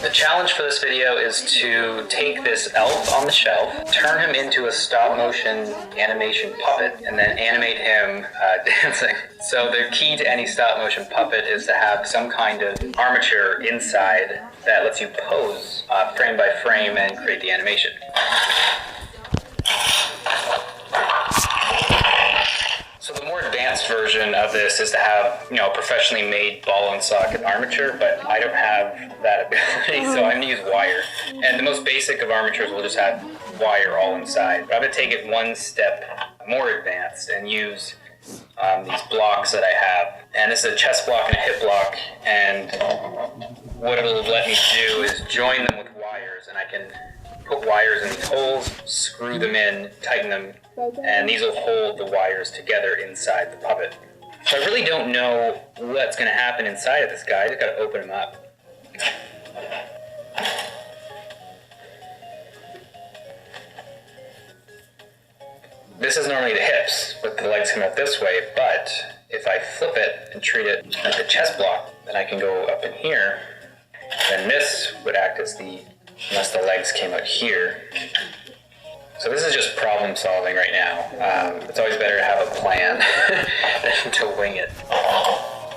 The challenge for this video is to take this elf on the shelf, turn him into a stop motion animation puppet, and then animate him dancing. So the key to any stop motion puppet is to have some kind of armature inside that lets you pose frame by frame and create the animation. So the more advanced version of this is to have, a professionally made ball and socket armature, but I don't have that ability, so I'm gonna use wire. And the most basic of armatures will just have wire all inside. But I'm gonna take it one step more advanced and use these blocks that I have. And this is a chest block and a hip block, and what it'll let me do is join them with wires, and I can put wires in these holes, screw them in, tighten them, and these will hold the wires together inside the puppet. So I really don't know what's going to happen inside of this guy. I just got to open him up. This is normally the hips, with the legs coming out this way, but if I flip it and treat it like the chest block, then I can go up in here, then this would act as unless the legs came out here. So this is just problem solving right now. It's always better to have a plan than to wing it.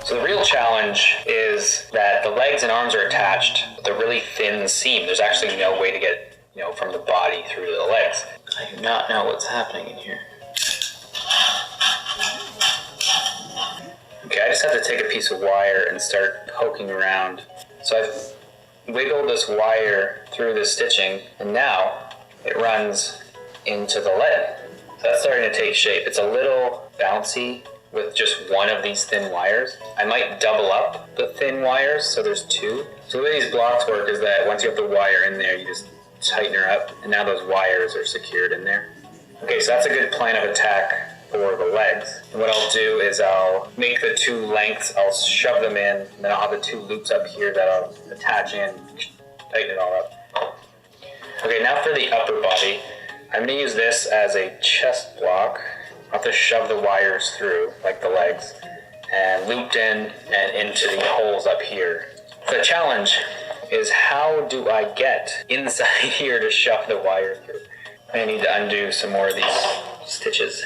So the real challenge is that the legs and arms are attached with a really thin seam. There's actually no way to get, from the body through to the legs. I do not know what's happening in here. Okay, I just have to take a piece of wire and start poking around. So I've wiggled this wire through the stitching, and now it runs into the lead. So that's starting to take shape. It's a little bouncy with just one of these thin wires. I might double up the thin wires so there's two. So the way these blocks work is that once you have the wire in there, you just tighten her up, and now those wires are secured in there. Okay, so that's a good plan of attack for the legs. And what I'll do is I'll make the two lengths, I'll shove them in, and then I'll have the two loops up here that I'll attach in, tighten it all up. Okay, now for the upper body. I'm going to use this as a chest block. I'll have to shove the wires through, like the legs, and looped in and into the holes up here. The challenge is, how do I get inside here to shove the wire through? I need to undo some more of these stitches.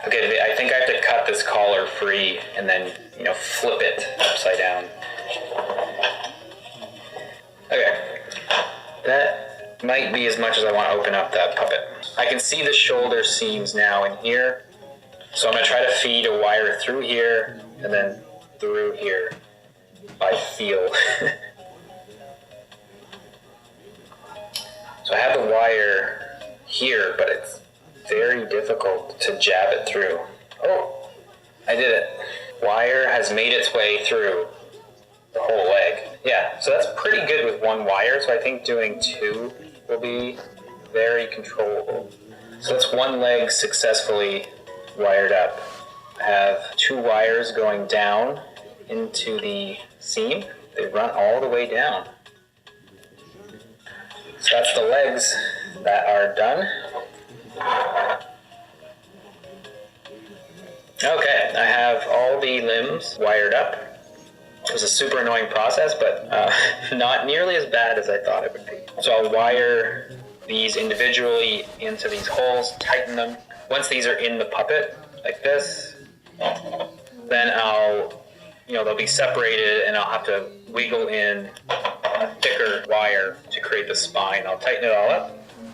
Okay, I think I have to cut this collar free and then, flip it upside down. Okay, that might be as much as I want to open up that puppet. I can see the shoulder seams now in here, so I'm going to try to feed a wire through here and then through here by feel. So I have the wire here, but it's very difficult to jab it through. Oh, I did it. Wire has made its way through the whole leg. Yeah, so that's pretty good with one wire, so I think doing two will be very controllable. So that's one leg successfully wired up. I have two wires going down into the seam. They run all the way down. So that's the legs that are done. Okay, I have all the limbs wired up. It was a super annoying process, but not nearly as bad as I thought it would be. So I'll wire these individually into these holes, tighten them. Once these are in the puppet, like this, then they'll be separated, and I'll have to wiggle in a thicker wire to create the spine. I'll tighten it all up.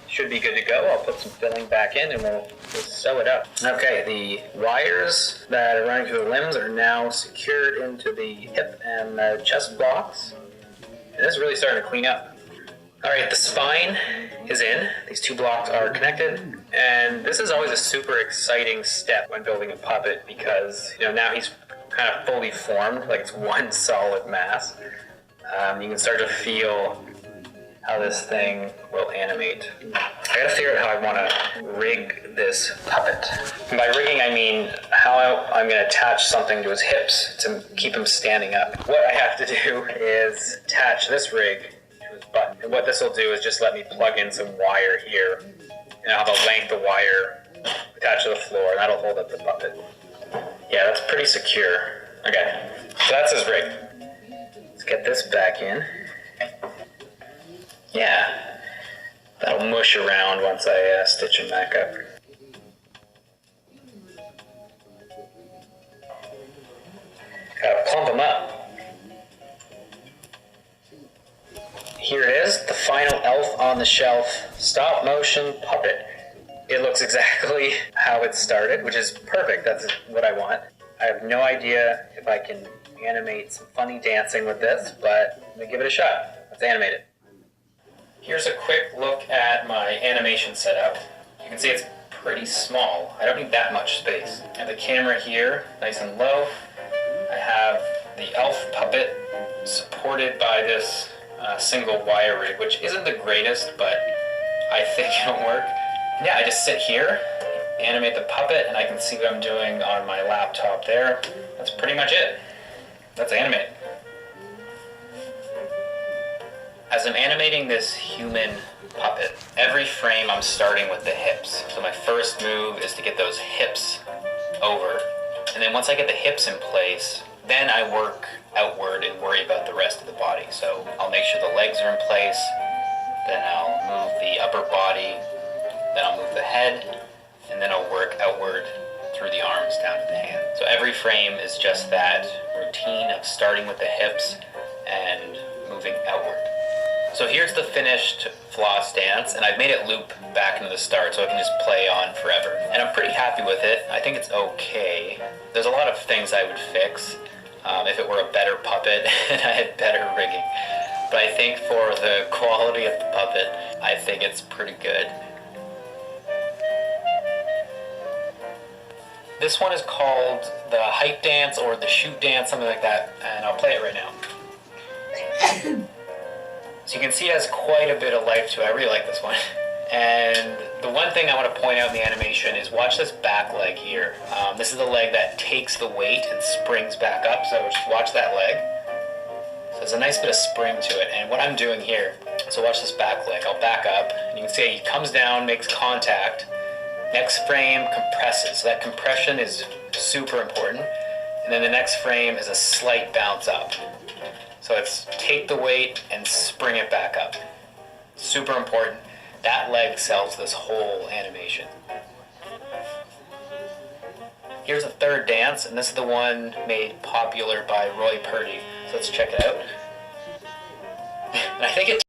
Should be good to go. I'll put some filling back in and we'll sew it up. Okay, the wires that are running through the limbs are now secured into the hip and the chest blocks. And this is really starting to clean up. All right, the spine is in. These two blocks are connected. And this is always a super exciting step when building a puppet because, now he's kind of fully formed, like it's one solid mass. You can start to feel how this thing will animate. I gotta figure out how I want to rig this puppet. And by rigging, I mean how I'm gonna attach something to his hips to keep him standing up. What I have to do is attach this rig to his butt. And what this will do is just let me plug in some wire here, and I'll have a length of wire attached to the floor, and that'll hold up the puppet. Yeah, that's pretty secure. Okay, so that's his rig. Let's get this back in. Yeah, that'll mush around once I stitch them back up. Gotta plump them up. Here it is, the final Elf on the Shelf stop motion puppet. It looks exactly how it started, which is perfect. That's what I want. I have no idea if I can animate some funny dancing with this, but let me give it a shot. Let's animate it. Here's a quick look at my animation setup. You can see it's pretty small. I don't need that much space. I have the camera here, nice and low. I have the elf puppet supported by this single wire rig, which isn't the greatest, but I think it'll work. Yeah, I just sit here, animate the puppet, and I can see what I'm doing on my laptop there. That's pretty much it. Let's animate. As I'm animating this human puppet, every frame I'm starting with the hips. So my first move is to get those hips over. And then once I get the hips in place, then I work outward and worry about the rest of the body. So I'll make sure the legs are in place, then I'll move the upper body, then I'll move the head, and then I'll work outward through the arms down to the hand. So every frame is just that routine of starting with the hips and moving outward. So here's the finished floss dance, and I've made it loop back into the start so I can just play on forever. And I'm pretty happy with it. I think it's okay. There's a lot of things I would fix if it were a better puppet and I had better rigging. But I think for the quality of the puppet, I think it's pretty good. This one is called the hype dance or the shoot dance, something like that, and I'll play it right now. So you can see it has quite a bit of life to it. I really like this one. And the one thing I want to point out in the animation is watch this back leg here. This is the leg that takes the weight and springs back up, so just watch that leg. So there's a nice bit of spring to it, and what I'm doing here, so watch this back leg. I'll back up, and you can see he comes down, makes contact. Next frame compresses, so that compression is super important. And then the next frame is a slight bounce up. So it's take the weight and spring it back up. Super important. That leg sells this whole animation. Here's a third dance, and this is the one made popular by Roy Purdy. So let's check it out. And I think it